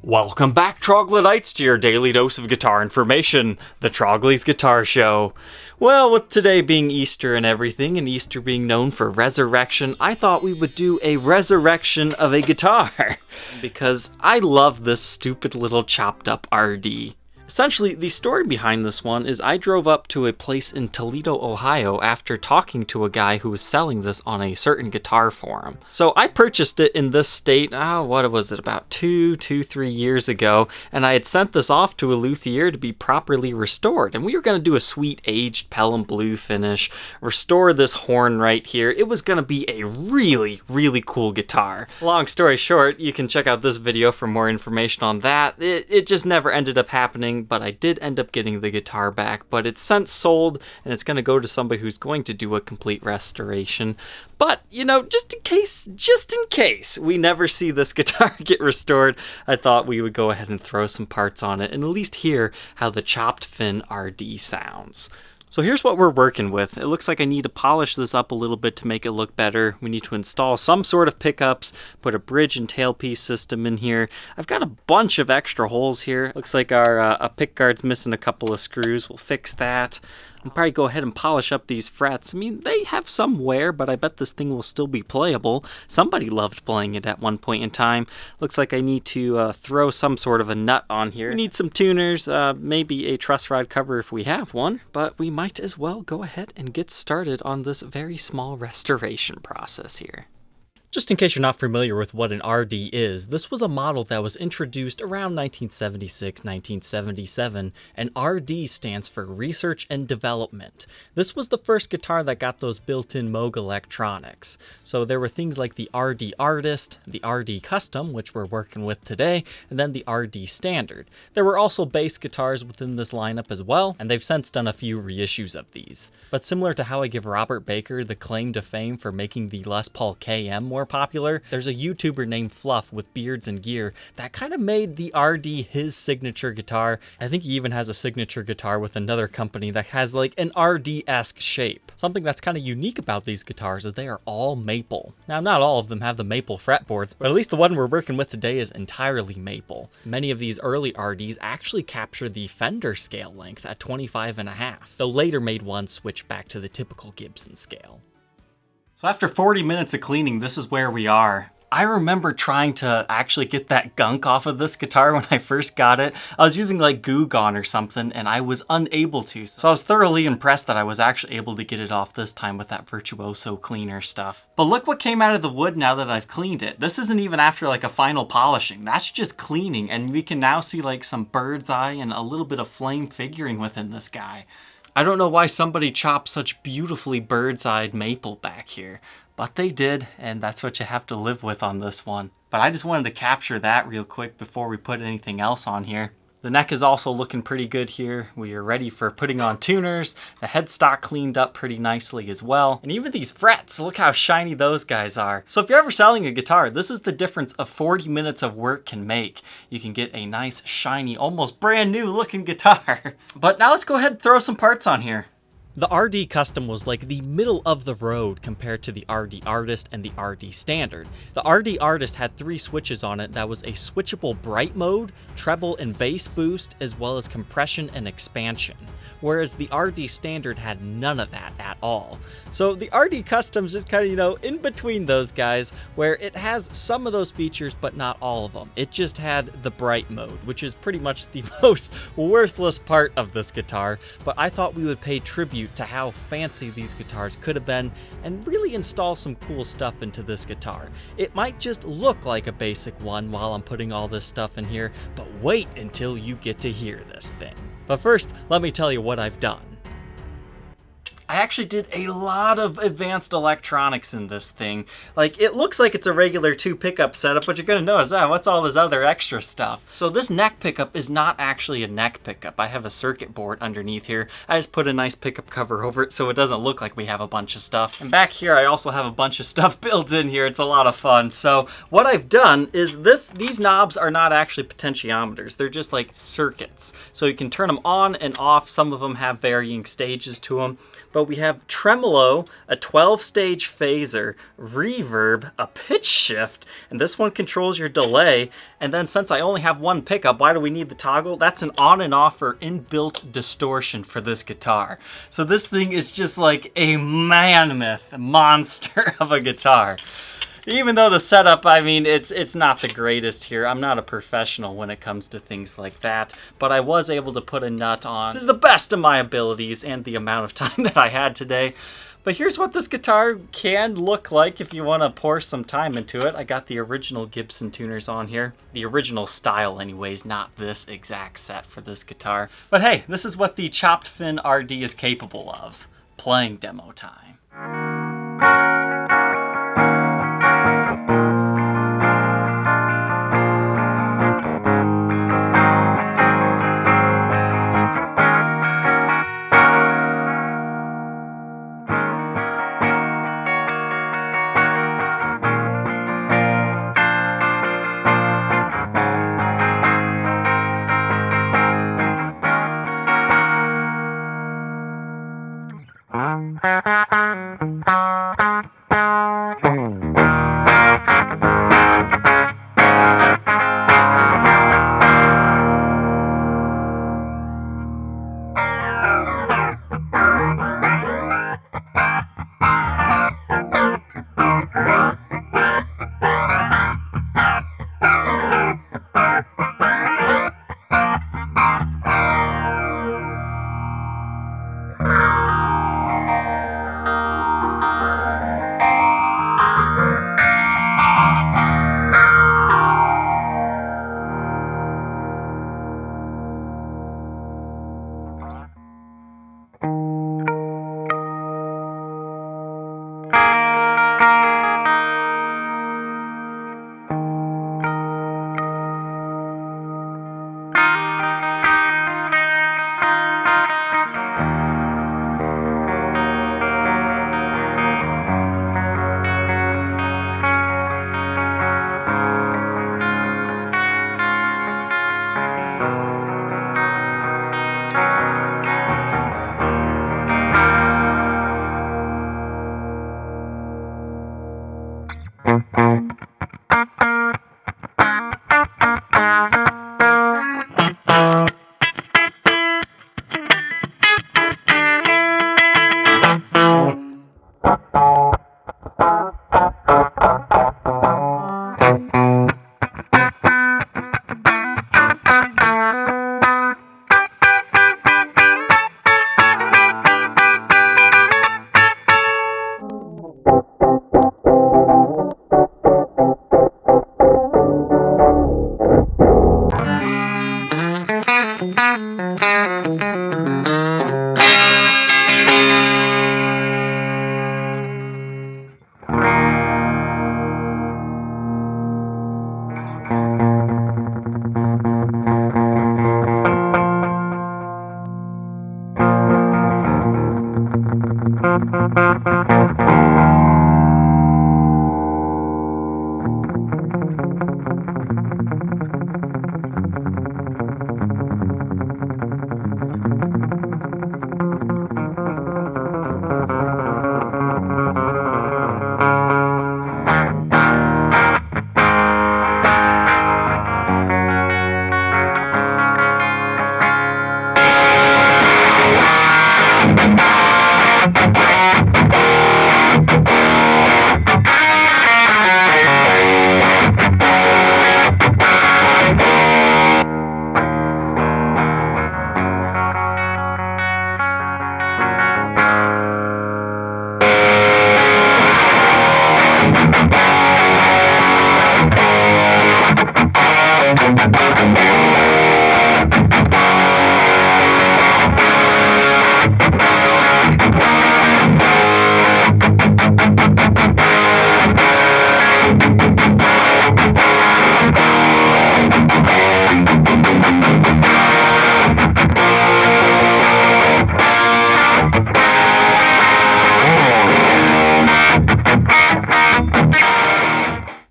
Welcome back, Troglodytes, to your daily dose of guitar information, the Trogly's Guitar Show. Well, with today being Easter and everything, and Easter being known for resurrection, I thought we would do a resurrection of a guitar, because I love this stupid little chopped up RD. Essentially, the story behind this one is I drove up to a place in Toledo, Ohio after talking to a guy who was selling this on a certain guitar forum. So I purchased it in this state, what was it, about 3 years ago, and I had sent this off to a luthier to be properly restored. And we were going to do a sweet aged Pelham blue finish, restore this horn right here. It was going to be a really, really cool guitar. Long story short, you can check out this video for more information on that. It just never ended up happening. But I did end up getting the guitar back, but it's since sold and it's going to go to somebody who's going to do a complete restoration. But, you know, just in case we never see this guitar get restored, I thought we would go ahead and throw some parts on it and at least hear how the chopped fin RD sounds. So here's what we're working with. It looks like I need to polish this up a little bit to make it look better. We need to install some sort of pickups, put a bridge and tailpiece system in here. I've got a bunch of extra holes here. Looks like our pickguard's missing a couple of screws. We'll fix that. I'll probably go ahead and polish up these frets. I mean, they have some wear, but I bet this thing will still be playable. Somebody loved playing it at one point in time. Looks like I need to throw some sort of a nut on here. We need some tuners, maybe a truss rod cover if we have one, but we might as well go ahead and get started on this very small restoration process here. Just in case you're not familiar with what an RD is, this was a model that was introduced around 1976, 1977, and RD stands for Research and Development. This was the first guitar that got those built-in Moog electronics. So there were things like the RD Artist, the RD Custom, which we're working with today, and then the RD Standard. There were also bass guitars within this lineup as well, and they've since done a few reissues of these. But similar to how I give Robert Baker the claim to fame for making the Les Paul KM more popular, there's a YouTuber named Fluff with Beards and Gear that kind of made the RD his signature guitar. I think he even has a signature guitar with another company that has like an RD-esque shape. Something that's kind of unique about these guitars is they are all maple. Now, not all of them have the maple fretboards, but at least the one we're working with today is entirely maple. Many of these early RDs actually capture the Fender scale length at 25.5, though later made ones switch back to the typical Gibson scale. So after 40 minutes of cleaning, this is where we are. I remember trying to actually get that gunk off of this guitar when I first got it. I was using like Goo Gone or something and I was unable to. So I was thoroughly impressed that I was actually able to get it off this time with that Virtuoso cleaner stuff. But look what came out of the wood now that I've cleaned it. This isn't even after like a final polishing. That's just cleaning, and we can now see like some bird's eye and a little bit of flame figuring within this guy. I don't know why somebody chopped such beautifully bird's-eyed maple back here, but they did, and that's what you have to live with on this one. But I just wanted to capture that real quick before we put anything else on here. The neck is also looking pretty good here. We are ready for putting on tuners. The headstock cleaned up pretty nicely as well. And even these frets, look how shiny those guys are. So if you're ever selling a guitar, this is the difference of 40 minutes of work can make. You can get a nice, shiny, almost brand new looking guitar. But now let's go ahead and throw some parts on here. The RD Custom was like the middle of the road compared to the RD Artist and the RD Standard. The RD Artist had 3 switches on it that was a switchable bright mode, treble and bass boost, as well as compression and expansion, whereas the RD Standard had none of that at all. So the RD Custom's just kind of, you know, in between those guys, where it has some of those features but not all of them. It just had the bright mode, which is pretty much the most worthless part of this guitar, but I thought we would pay tribute to how fancy these guitars could have been and really install some cool stuff into this guitar. It might just look like a basic one while I'm putting all this stuff in here, but wait until you get to hear this thing. But first, let me tell you what I've done. I actually did a lot of advanced electronics in this thing. Like, it looks like it's a regular 2 pickup setup, but you're gonna notice, what's all this other extra stuff? So this neck pickup is not actually a neck pickup. I have a circuit board underneath here. I just put a nice pickup cover over it so it doesn't look like we have a bunch of stuff. And back here, I also have a bunch of stuff built in here. It's a lot of fun. So what I've done is these knobs are not actually potentiometers. They're just like circuits. So you can turn them on and off. Some of them have varying stages to them. but we have tremolo, a 12-stage phaser, reverb, a pitch shift, and this one controls your delay. And then since I only have one pickup, why do we need the toggle? That's an on and off or inbuilt distortion for this guitar. So this thing is just like a mammoth monster of a guitar. Even though the setup, I mean, it's not the greatest here. I'm not a professional when it comes to things like that, but I was able to put a nut on to the best of my abilities and the amount of time that I had today. But here's what this guitar can look like if you want to pour some time into it. I got the original Gibson tuners on here. The original style anyways, not this exact set for this guitar. But hey, this is what the chopped fin RD is capable of. Playing demo time.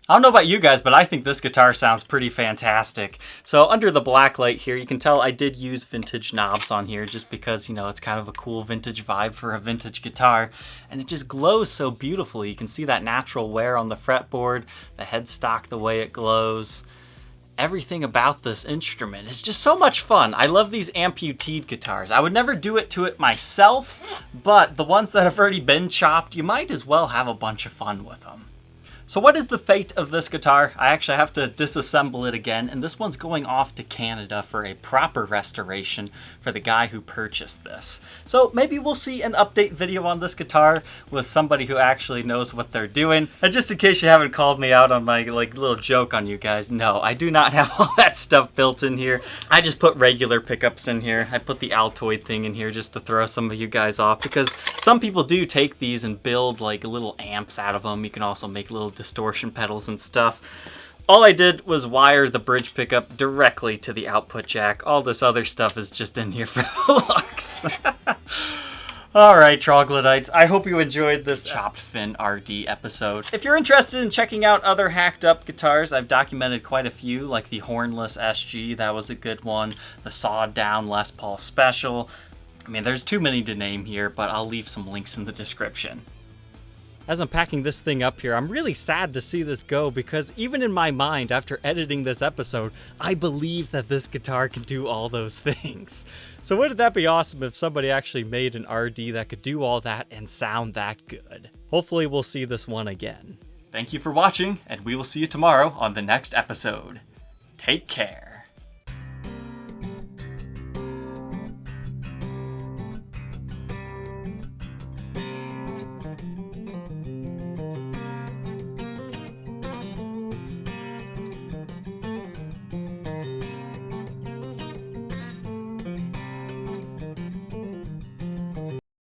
I don't know about you guys, but I think this guitar sounds pretty fantastic. So under the Blacklight here, you can tell I did use vintage knobs on here just because, it's kind of a cool vintage vibe for a vintage guitar. And it just glows so beautifully. You can see that natural wear on the fretboard, the headstock, the way it glows. Everything about this instrument is just so much fun. I love these amputeed guitars. I would never do it to it myself, but the ones that have already been chopped, you might as well have a bunch of fun with them. So what is the fate of this guitar? I actually have to disassemble it again, and this one's going off to Canada for a proper restoration for the guy who purchased this. So maybe we'll see an update video on this guitar with somebody who actually knows what they're doing. And just in case you haven't called me out on my little joke on you guys, no, I do not have all that stuff built in here. I just put regular pickups in here. I put the Altoid thing in here just to throw some of you guys off, because some people do take these and build little amps out of them. You can also make little distortion pedals and stuff. All I did was wire the bridge pickup directly to the output jack. All this other stuff is just in here for the looks. Alright, troglodytes, I hope you enjoyed this Chopped Fin RD episode. If you're interested in checking out other hacked up guitars, I've documented quite a few, like the Hornless SG, that was a good one, the Sawed Down Les Paul Special. I mean, there's too many to name here, but I'll leave some links in the description. As I'm packing this thing up here, I'm really sad to see this go, because even in my mind, after editing this episode, I believe that this guitar can do all those things. So wouldn't that be awesome if somebody actually made an RD that could do all that and sound that good? Hopefully we'll see this one again. Thank you for watching, and we will see you tomorrow on the next episode. Take care.